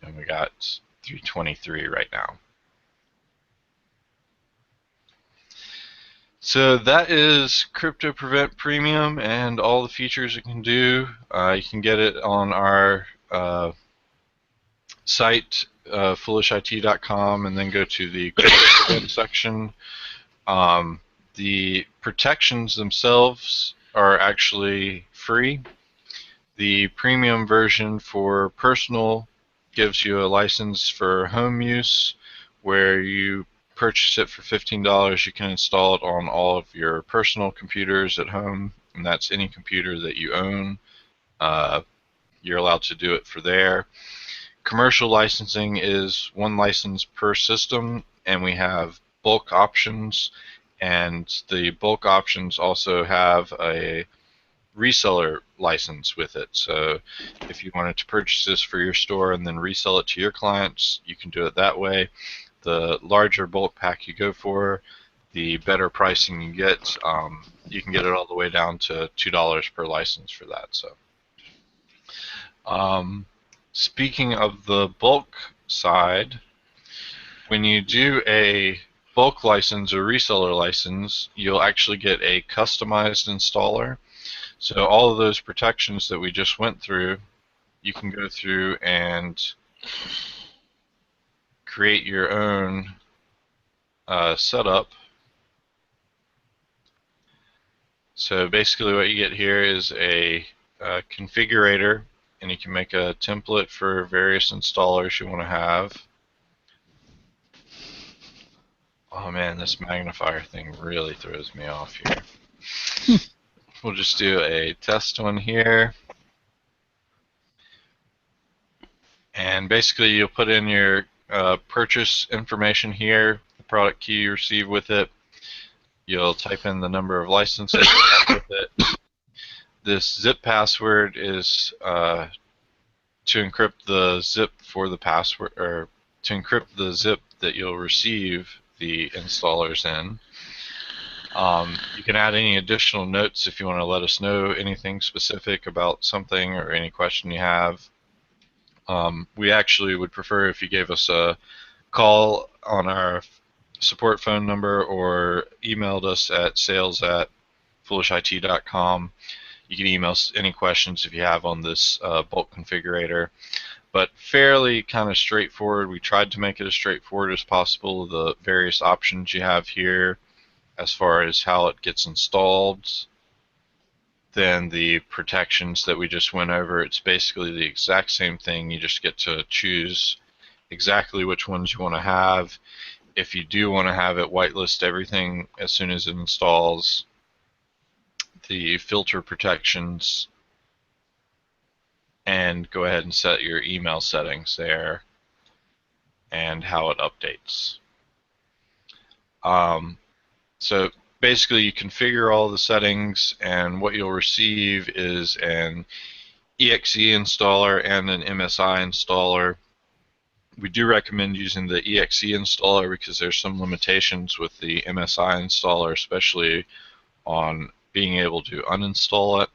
And we got 323 right now. So that is CryptoPrevent Premium and all the features it can do. You can get it on our site, foolishit.com, and then go to the CryptoPrevent section. The protections themselves are actually free. The premium version for personal gives you a license for home use where you purchase it for $15. You can install it on all of your personal computers at home, and that's any computer that you own. You're allowed to do it for there. Commercial licensing is one license per system, and we have bulk options, and the bulk options also have a reseller license with it. So if you wanted to purchase this for your store and then resell it to your clients, you can do it that way. The larger bulk pack you go for, the better pricing you get. You can get it all the way down to $2 per license for that. So speaking of the bulk side, when you do a bulk license or reseller license, you'll actually get a customized installer. So all of those protections that we just went through, you can go through and create your own setup. So basically what you get here is a configurator, and you can make a template for various installers you want to have. Oh man, this magnifier thing really throws me off here. We'll just do a test one here. And basically you'll put in your purchase information here, the product key you receive with it. You'll type in the number of licenses you have with it. This zip password is to encrypt the zip for the password, or to encrypt the zip that you'll receive the installers in. You can add any additional notes if you want to let us know anything specific about something or any question you have. We actually would prefer if you gave us a call on our support phone number or emailed us at sales@ foolishit.com. You can email any questions if you have on this bulk configurator. But fairly kind of straightforward. We tried to make it as straightforward as possible. The various options you have here as far as how it gets installed, then the protections that we just went over, it's basically the exact same thing. You just get to choose exactly which ones you want to have. If you do want to have it whitelist everything as soon as it installs, the filter protections, and go ahead and set your email settings there and how it updates. So basically you configure all the settings, and what you'll receive is an exe installer and an MSI installer. We do recommend using the exe installer because there's some limitations with the MSI installer, especially on being able to uninstall it.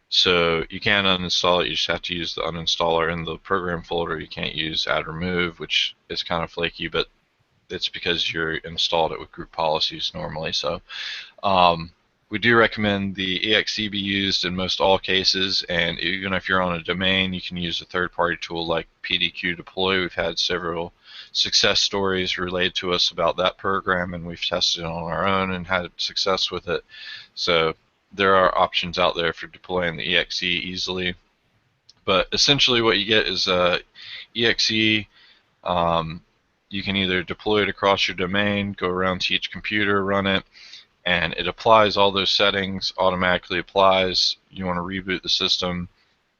So you can uninstall it, you just have to use the uninstaller in the program folder. You can't use add remove, which is kind of flaky, but it's because you're installed it with group policies normally. So we do recommend the exe be used in most all cases, and even if you're on a domain, you can use a third-party tool like PDQ Deploy. We've had several success stories relayed to us about that program, and we've tested it on our own and had success with it. So there are options out there for deploying the exe easily. But essentially what you get is exe. You can either deploy it across your domain, go around to each computer, run it, and it applies all those settings, automatically applies. You want to reboot the system,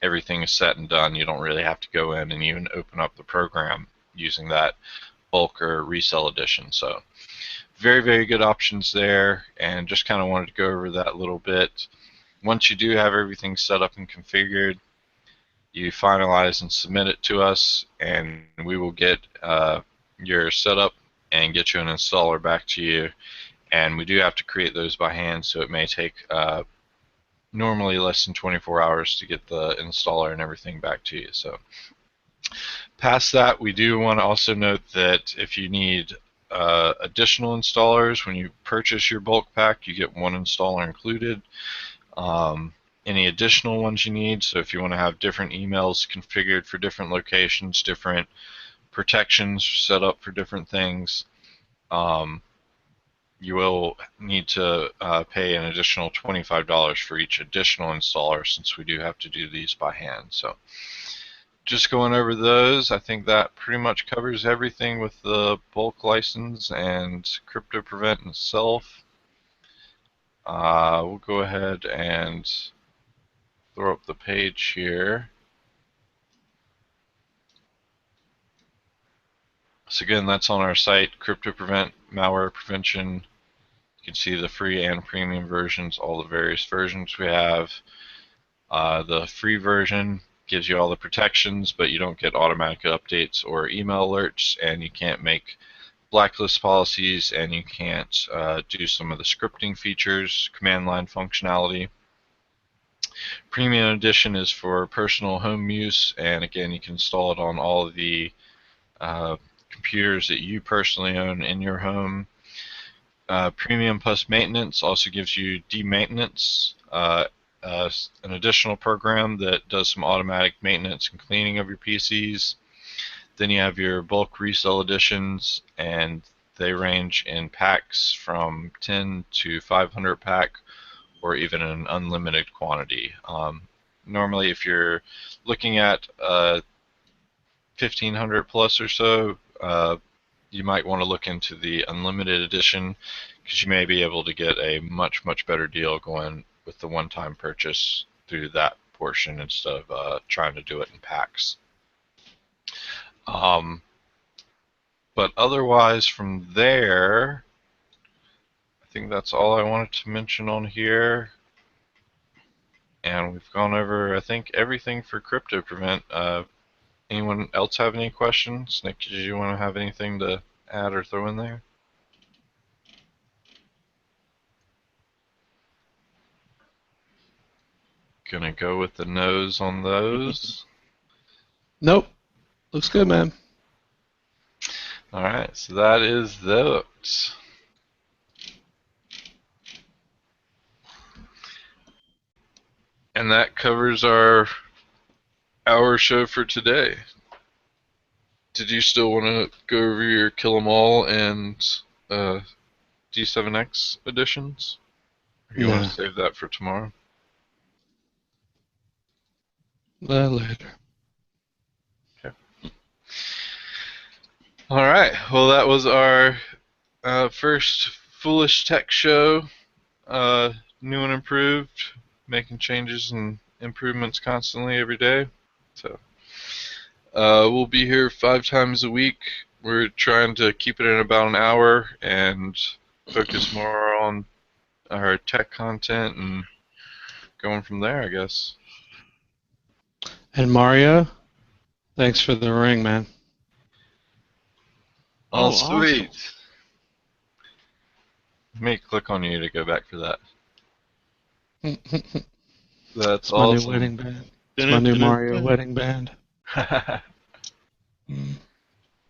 everything is set and done. You don't really have to go in and even open up the program using that bulk or resell edition. So very, very good options there, and just kind of wanted to go over that a little bit. Once you do have everything set up and configured, you finalize and submit it to us, and we will get your setup and get you an installer back to you. And we do have to create those by hand, so it may take normally less than 24 hours to get the installer and everything back to you. So past that, we do want to also note that if you need additional installers, when you purchase your bulk pack, you get one installer included. Any additional ones you need, so if you want to have different emails configured for different locations, different protections set up for different things, you will need to pay an additional $25 for each additional installer, since we do have to do these by hand. So just going over those, I think that pretty much covers everything with the bulk license and CryptoPrevent itself. We'll go ahead and throw up the page here. So again, that's on our site, CryptoPrevent Malware Prevention. You can see the free and premium versions, all the various versions we have. The free version gives you all the protections, but you don't get automatic updates or email alerts, and you can't make blacklist policies, and you can't do some of the scripting features, command line functionality. Premium edition is for personal home use, and again, you can install it on all of the computers that you personally own in your home. Premium plus maintenance also gives you demaintenance, an additional program that does some automatic maintenance and cleaning of your PCs. Then you have your bulk resell editions, and they range in packs from 10 to 500 pack, or even an unlimited quantity. Normally, if you're looking at 1500 plus or so, you might want to look into the unlimited edition, because you may be able to get a much, much better deal going with the one-time purchase through that portion instead of trying to do it in packs. But otherwise, from there, I think that's all I wanted to mention on here. And we've gone over, I think, everything for CryptoPrevent. Anyone else have any questions? Nick, did you want to have anything to add or throw in there? Gonna go with the nose on those. Nope. Looks good, man. Alright, so that is those. And that covers our show for today. Did you still want to go over your Kill 'Em All and D7X editions? Or you want to save that for tomorrow? Later. Okay. All right. Well, that was our first Foolish Tech show. New and improved, making changes and improvements constantly every day. So we'll be here 5 times a week. We're trying to keep it in about an hour and focus more on our tech content and going from there, I guess. And Mario, thanks for the ring, man. Oh, sweet. Awesome. Let me click on you to go back for that. That's It's my awesome. new wedding band. It's my new Mario wedding band.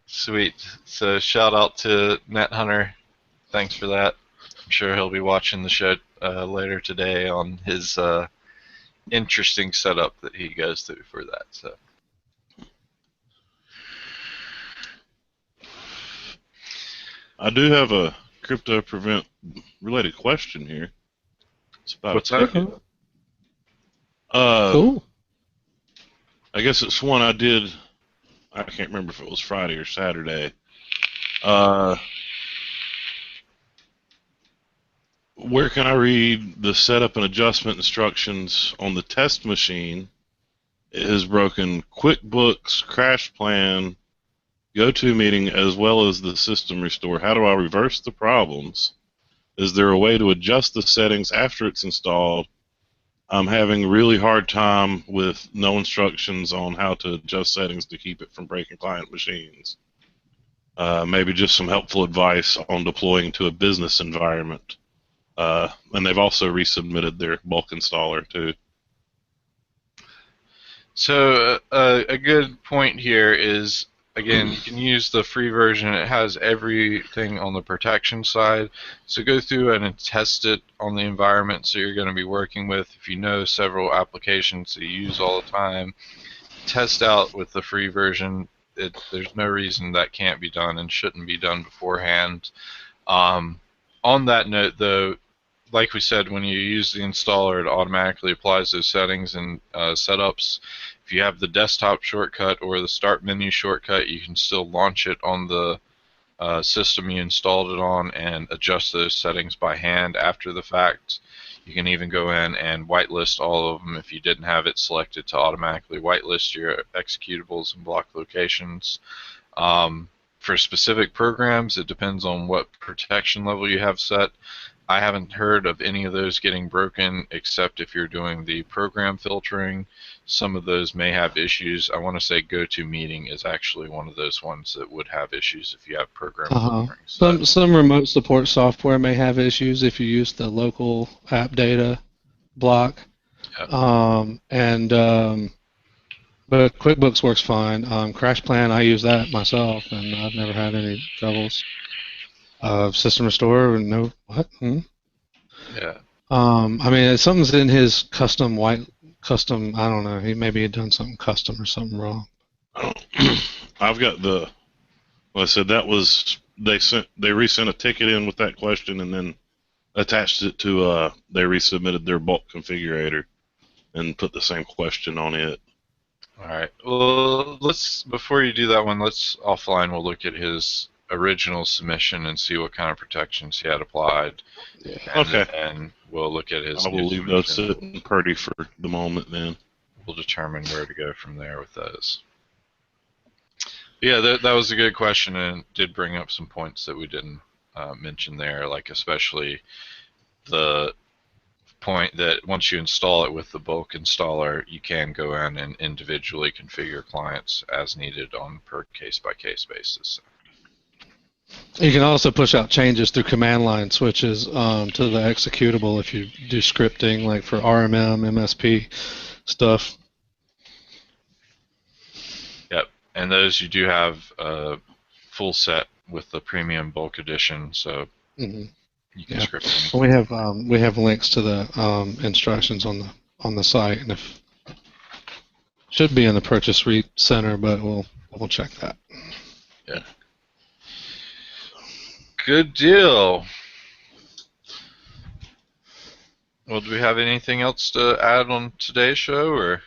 Sweet. So shout out to NetHunter. Thanks for that. I'm sure he'll be watching the show later today on his interesting setup that he goes through for that. So. I do have a CryptoPrevent related question here. It's about What's a that? ticket. Cool. I guess it's one I did. I can't remember if it was Friday or Saturday. Where can I read the setup and adjustment instructions on the test machine? It has broken QuickBooks, Crash Plan, GoToMeeting, as well as the system restore. How do I reverse the problems? Is there a way to adjust the settings after it's installed? I'm having a really hard time with no instructions on how to adjust settings to keep it from breaking client machines. Maybe just some helpful advice on deploying to a business environment. And they've also resubmitted their bulk installer too. So a good point here is, again, you can use the free version. It has everything on the protection side. So go through and test it on the environment so you're going to be working with. If you know several applications that you use all the time, test out with the free version. There's no reason that can't be done and shouldn't be done beforehand. On that note, though, like we said, when you use the installer, it automatically applies those settings and setups. If you have the desktop shortcut or the start menu shortcut, you can still launch it on the system you installed it on and adjust those settings by hand after the fact. You can even go in and whitelist all of them if you didn't have it selected to automatically whitelist your executables and block locations. For specific programs, it depends on what protection level you have set. I haven't heard of any of those getting broken except if you're doing the program filtering. Some of those may have issues. I want to say GoToMeeting is actually one of those ones that would have issues if you have program filtering. So some remote support software may have issues if you use the local app data block. Yep. But QuickBooks works fine. Crash Plan, I use that myself, and I've never had any troubles. System Restore, no, what? Yeah. I mean, something's in his custom, I don't know, he maybe had done something custom or something wrong. I've got like I said, that was, they resent a ticket in with that question and then attached it to, they resubmitted their bulk configurator and put the same question on it. All right. Well, before you do that one, let's offline. We'll look at his original submission and see what kind of protections he had applied. Yeah. Okay. And we'll look at his. I will leave those sitting pretty for the moment then. We'll determine where to go from there with those. Yeah, that was a good question and did bring up some points that we didn't mention there, like especially the point that once you install it with the bulk installer, you can go in and individually configure clients as needed on per case-by-case basis. You can also push out changes through command line switches to the executable if you do scripting, like for RMM, MSP stuff. Yep, and those you do have a full set with the premium bulk edition, so you can script them. We have links to the instructions on the on the site, and if should be in the purchase center, but we'll check that. Yeah. Good deal. Well, do we have anything else to add on today's show, or?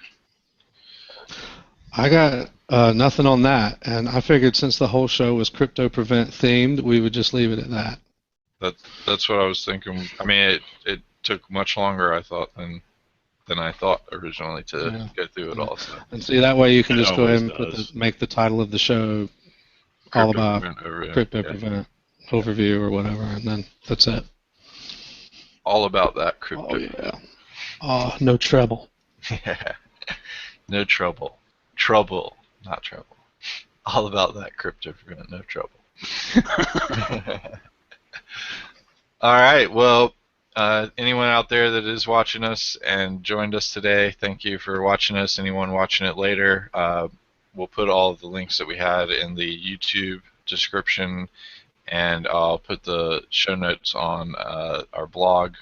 I got nothing on that, and I figured since the whole show was CryptoPrevent themed, we would just leave it at that. That's what I was thinking. I mean, it took much longer, I thought, than I thought originally to go through it all. So. And see, that way you can It just go ahead and always make the title of the show all about CryptoPrevent overview or whatever, and then that's it. All about that crypto. Oh yeah. Oh, no trouble. Yeah. No trouble. Trouble, not trouble. All about that CryptoPrevent, no trouble. All right. Well, anyone out there that is watching us and joined us today, thank you for watching us. Anyone watching it later, we'll put all of the links that we had in the YouTube description, and I'll put the show notes on our blog.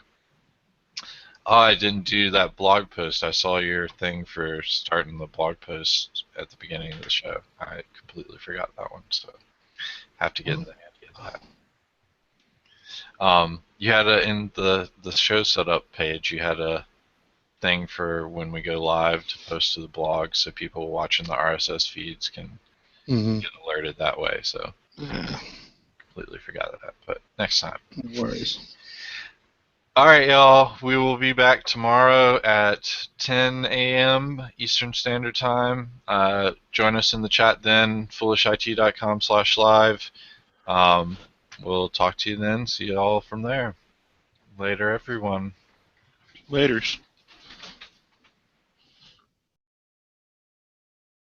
Oh, I didn't do that blog post. I saw your thing for starting the blog post at the beginning of the show. I completely forgot that one, so have to get in the handy of that. You had in the show setup page, you had a thing for when we go live to post to the blog, so people watching the RSS feeds can get alerted that way. So completely forgot of that, but next time. No worries. All right, y'all. We will be back tomorrow at 10 a.m. Eastern Standard Time. Join us in the chat then, foolishit.com/live. We'll talk to you then. See you all from there. Later, everyone. Laters.